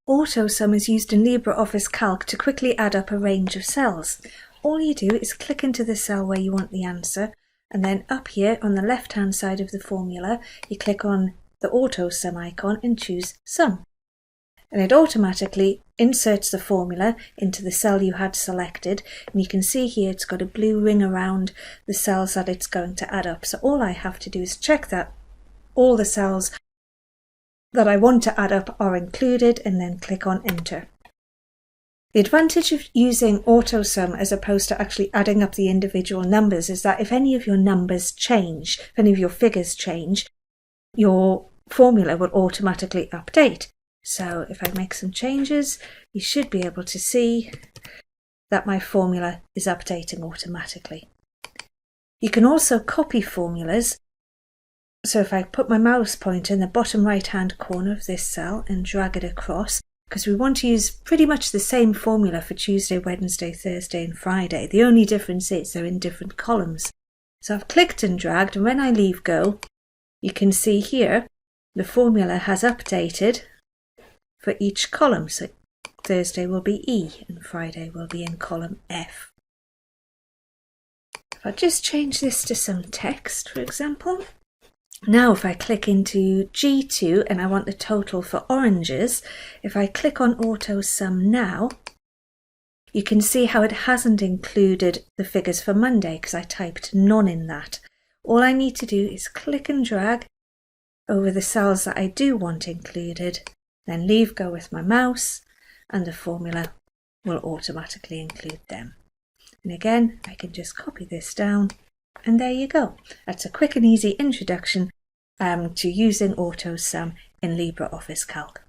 AutoSum is used in LibreOffice Calc to quickly add up a range of cells. All you do is click into the cell where you want the answer, and then up here on the left hand side of the formula you click on the AutoSum icon and choose Sum. And it automatically inserts the formula into the cell you had selected, and you can see here it's got a blue ring around the cells that it's going to add up. So all I have to do is check that all the cells that I want to add up are included and then click on Enter. The advantage of using AutoSum as opposed to actually adding up the individual numbers is that if any of your numbers change, if any of your figures change, your formula will automatically update. So if I make some changes, you should be able to see that my formula is updating automatically. You can also copy formulas. So if I put my mouse pointer in the bottom right hand corner of this cell and drag it across, because we want to use pretty much the same formula for Tuesday, Wednesday, Thursday and Friday. The only difference is they're in different columns. So I've clicked and dragged, and when I leave go, you can see here the formula has updated for each column. So Thursday will be E and Friday will be in column F. If I just change this to some text, for example. Now if I click into G2 and I want the total for oranges, if I click on AutoSum now, you can see how it hasn't included the figures for Monday because I typed none in that. All I need to do is click and drag over the cells that I do want included, then leave go with my mouse, and the formula will automatically include them. And again, I can just copy this down, and there you go. That's a quick and easy introduction to using AutoSum in LibreOffice Calc.